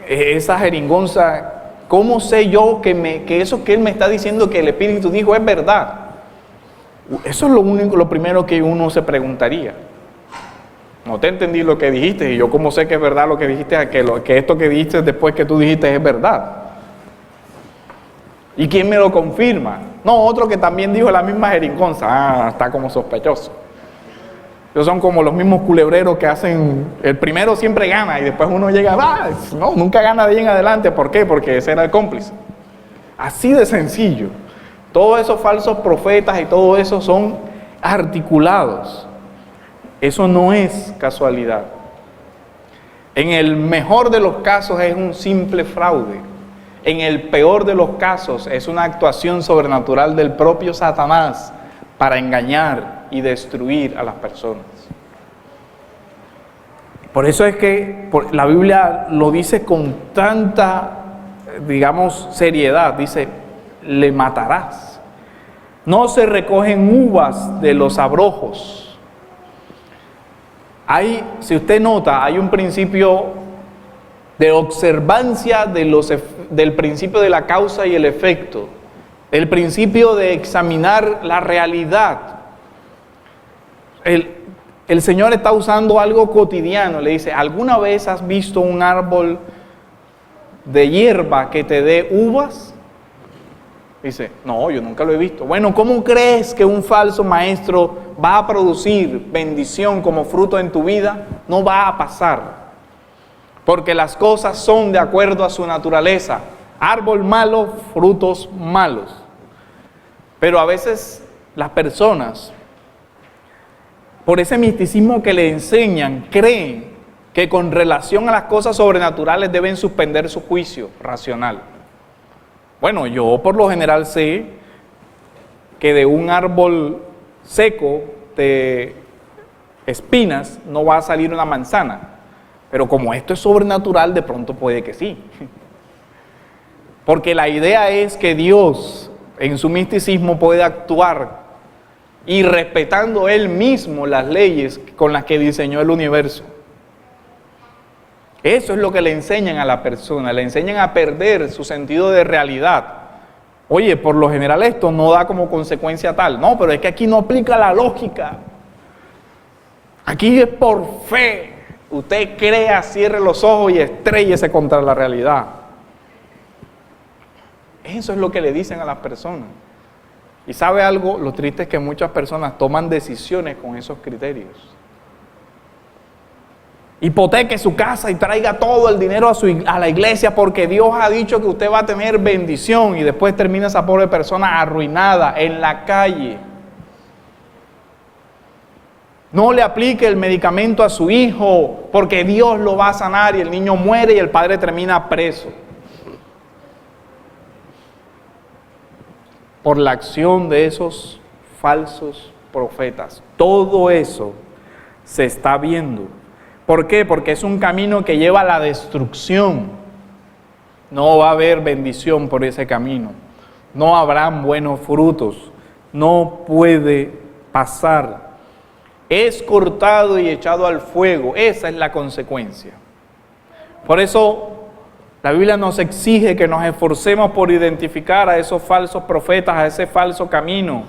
esa jeringonza, ¿cómo sé yo que eso que él me está diciendo que el Espíritu dijo es verdad? Eso es lo primero que uno se preguntaría. No te entendí lo que dijiste, y yo cómo sé que es verdad lo que dijiste, que esto que dijiste después que tú dijiste es verdad. ¿Y quién me lo confirma? No, otro que también dijo la misma jeringonza. Está como sospechoso. Ellos son como los mismos culebreros que hacen, el primero siempre gana y después uno llega, no, nunca gana de ahí en adelante. ¿Por qué? Porque ese era el cómplice. Así de sencillo. Todos esos falsos profetas y todo eso son articulados. Eso no es casualidad. En el mejor de los casos es un simple fraude. En el peor de los casos es una actuación sobrenatural del propio Satanás para engañar y destruir a las personas. Por eso es que la Biblia lo dice con tanta, digamos, seriedad. Dice, le matarás. No se recogen uvas de los abrojos. Si usted nota, hay un principio de observancia del principio de la causa y el efecto. El principio de examinar la realidad. El Señor está usando algo cotidiano. Le dice, ¿alguna vez has visto un árbol de hierba que te dé uvas? Dice, no, yo nunca lo he visto. Bueno, ¿cómo crees que un falso maestro va a producir bendición como fruto en tu vida? No va a pasar. Porque las cosas son de acuerdo a su naturaleza. Árbol malo, frutos malos. Pero a veces las personas, por ese misticismo que le enseñan, creen que con relación a las cosas sobrenaturales deben suspender su juicio racional. Bueno, yo por lo general sé que de un árbol seco de espinas no va a salir una manzana, pero como esto es sobrenatural, de pronto puede que sí. Porque la idea es que Dios en su misticismo puede actuar y respetando Él mismo las leyes con las que diseñó el universo. Eso es lo que le enseñan a la persona, le enseñan a perder su sentido de realidad. Oye, por lo general esto no da como consecuencia tal. No, pero es que aquí no aplica la lógica. Aquí es por fe. Usted crea, cierre los ojos y estréllese contra la realidad. Eso es lo que le dicen a las personas. Y ¿sabe algo? Lo triste es que muchas personas toman decisiones con esos criterios. Hipoteque su casa y traiga todo el dinero a la iglesia porque Dios ha dicho que usted va a tener bendición, y después termina esa pobre persona arruinada en la calle. No le aplique el medicamento a su hijo porque Dios lo va a sanar, y el niño muere y el padre termina preso. Por la acción de esos falsos profetas. Todo eso se está viendo. ¿Por qué? Porque es un camino que lleva a la destrucción. No va a haber bendición por ese camino. No habrán buenos frutos. No puede pasar. Es cortado y echado al fuego. Esa es la consecuencia. Por eso la Biblia nos exige que nos esforcemos por identificar a esos falsos profetas, a ese falso camino.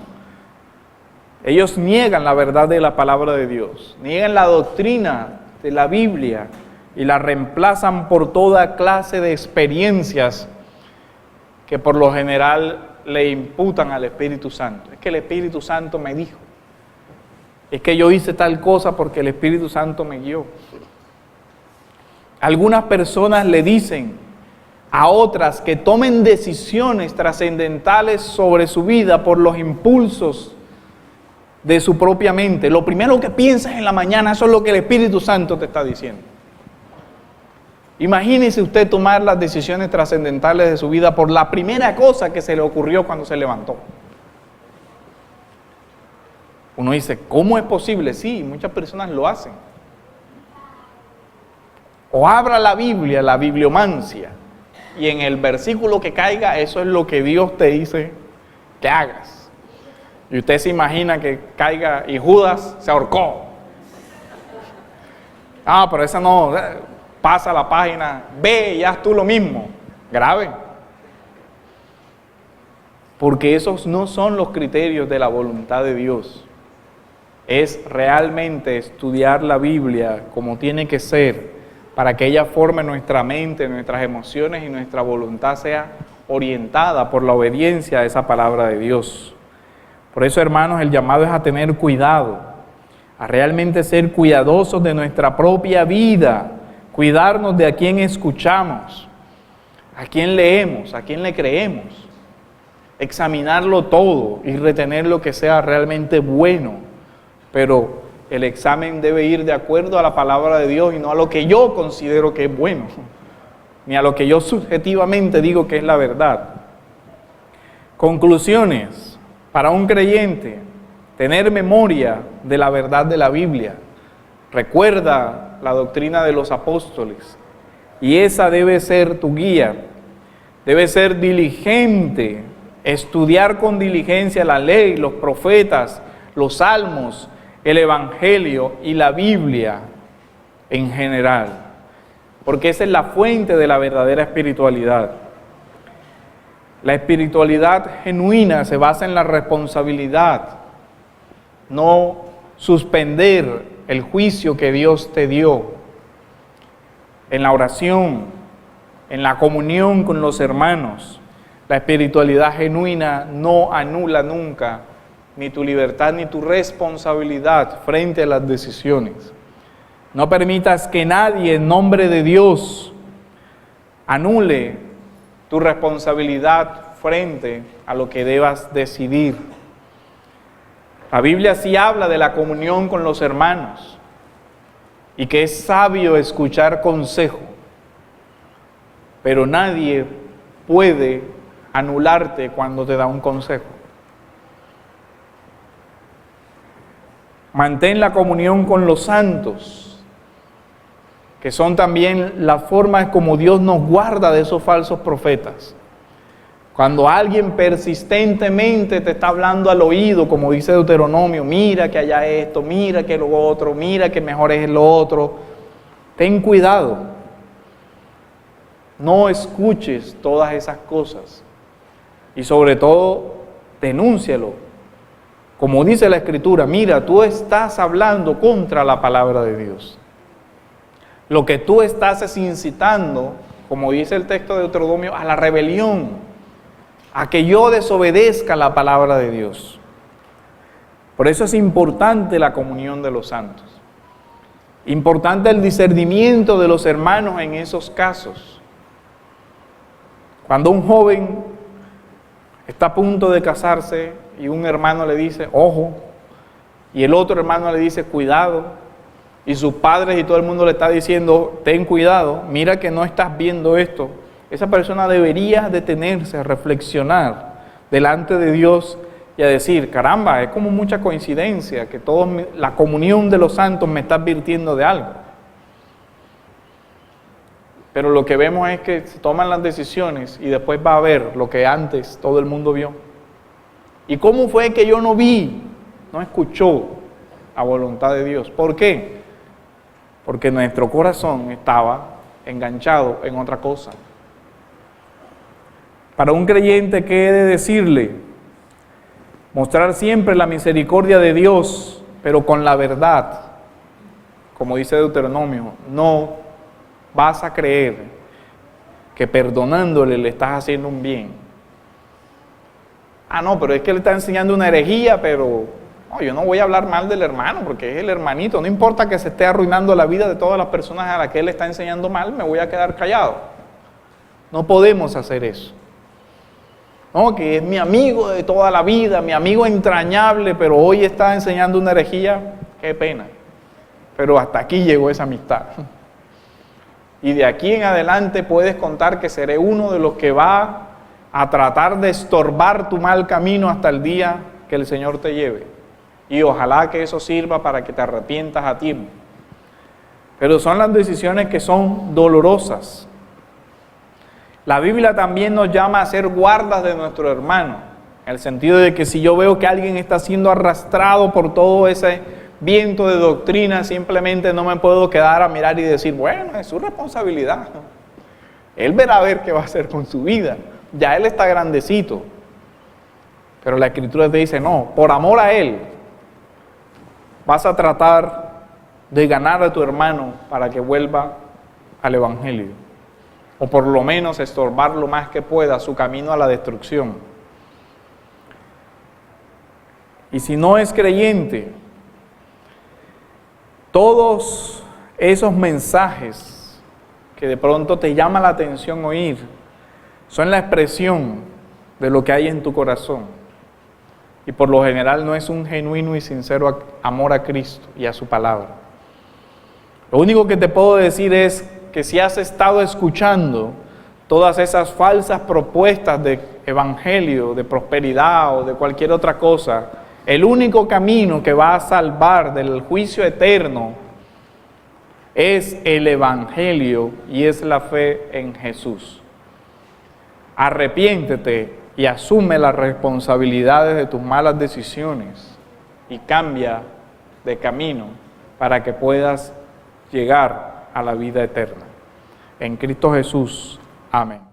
Ellos niegan la verdad de la palabra de Dios, niegan la doctrina de la Biblia y la reemplazan por toda clase de experiencias que por lo general le imputan al Espíritu Santo. Es que el Espíritu Santo me dijo, es que yo hice tal cosa porque el Espíritu Santo me guió. Algunas personas le dicen a otras que tomen decisiones trascendentales sobre su vida por los impulsos de su propia mente. Lo primero que piensas en la mañana, eso es lo que el Espíritu Santo te está diciendo. Imagínese usted tomar las decisiones trascendentales de su vida por la primera cosa que se le ocurrió cuando se levantó. Uno dice, ¿cómo es posible? Sí, muchas personas lo hacen. O abra la Biblia, la bibliomancia, y en el versículo que caiga, eso es lo que Dios te dice que hagas. Y usted se imagina que caiga y Judas se ahorcó. Ah, pero esa no, pasa la página, ve y haz tú lo mismo. Grave. Porque esos no son los criterios de la voluntad de Dios. Es realmente estudiar la Biblia como tiene que ser, para que ella forme nuestra mente, nuestras emociones y nuestra voluntad sea orientada por la obediencia a esa palabra de Dios. Por eso, hermanos, el llamado es a tener cuidado, a realmente ser cuidadosos de nuestra propia vida, cuidarnos de a quién escuchamos, a quién leemos, a quién le creemos, examinarlo todo y retener lo que sea realmente bueno, pero el examen debe ir de acuerdo a la palabra de Dios y no a lo que yo considero que es bueno, ni a lo que yo subjetivamente digo que es la verdad. Conclusiones. Para un creyente, tener memoria de la verdad de la Biblia, Recuerda la doctrina de los apóstoles y esa debe ser tu guía. Debe ser diligente, estudiar con diligencia la ley, los profetas, los salmos, el evangelio y la Biblia en general, porque esa es la fuente de la verdadera espiritualidad. La espiritualidad genuina se basa en la responsabilidad, no suspender el juicio que Dios te dio, en la oración, en la comunión con los hermanos. La espiritualidad genuina no anula nunca ni tu libertad ni tu responsabilidad frente a las decisiones. No permitas que nadie en nombre de Dios anule tu responsabilidad frente a lo que debas decidir. La Biblia sí habla de la comunión con los hermanos y que es sabio escuchar consejo, pero nadie puede anularte cuando te da un consejo. Mantén la comunión con los santos, que son también las formas como Dios nos guarda de esos falsos profetas. Cuando alguien persistentemente te está hablando al oído, como dice Deuteronomio, mira que haya esto, mira que lo otro, mira que mejor es lo otro, ten cuidado. No escuches todas esas cosas y sobre todo denúncialo. Como dice la Escritura, mira, tú estás hablando contra la palabra de Dios. Lo que tú estás es incitando, como dice el texto de Deuteronomio, a la rebelión, a que yo desobedezca la palabra de Dios. Por eso es importante la comunión de los santos. Importante el discernimiento de los hermanos en esos casos. Cuando un joven está a punto de casarse y un hermano le dice, ojo, y el otro hermano le dice, cuidado, y sus padres y todo el mundo le está diciendo, ten cuidado, mira que no estás viendo esto. Esa persona debería detenerse a reflexionar delante de Dios y a decir, caramba, es como mucha coincidencia que la comunión de los santos me está advirtiendo de algo. Pero lo que vemos es que se toman las decisiones y después va a ver lo que antes todo el mundo vio. ¿Y cómo fue que yo no vi? No escuchó la voluntad de Dios. ¿Por qué? Porque nuestro corazón estaba enganchado en otra cosa. Para un creyente, ¿qué he de decirle? Mostrar siempre la misericordia de Dios, pero con la verdad. Como dice Deuteronomio, no vas a creer que perdonándole le estás haciendo un bien. Ah, no, pero es que le está enseñando una herejía, pero no, yo no voy a hablar mal del hermano, porque es el hermanito. No importa que se esté arruinando la vida de todas las personas a las que él está enseñando mal, me voy a quedar callado. No podemos hacer eso. No, que es mi amigo de toda la vida, mi amigo entrañable, pero hoy está enseñando una herejía, qué pena. Pero hasta aquí llegó esa amistad. Y de aquí en adelante puedes contar que seré uno de los que va a tratar de estorbar tu mal camino hasta el día que el Señor te lleve. Y ojalá que eso sirva para que te arrepientas a tiempo. Pero son las decisiones que son dolorosas. La Biblia también nos llama a ser guardas de nuestro hermano, en el sentido de que si yo veo que alguien está siendo arrastrado por todo ese viento de doctrina, simplemente no me puedo quedar a mirar y decir, bueno, es su responsabilidad. Él verá a ver qué va a hacer con su vida. Ya él está grandecito. Pero la Escritura te dice, no, por amor a él, vas a tratar de ganar a tu hermano para que vuelva al Evangelio. O por lo menos estorbar lo más que pueda su camino a la destrucción. Y si no es creyente, todos esos mensajes que de pronto te llama la atención oír, son la expresión de lo que hay en tu corazón. Y por lo general no es un genuino y sincero amor a Cristo y a su palabra. Lo único que te puedo decir es que si has estado escuchando todas esas falsas propuestas de evangelio, de prosperidad o de cualquier otra cosa, el único camino que va a salvar del juicio eterno es el Evangelio y es la fe en Jesús. Arrepiéntete y asume las responsabilidades de tus malas decisiones y cambia de camino para que puedas llegar a la vida eterna. En Cristo Jesús. Amén.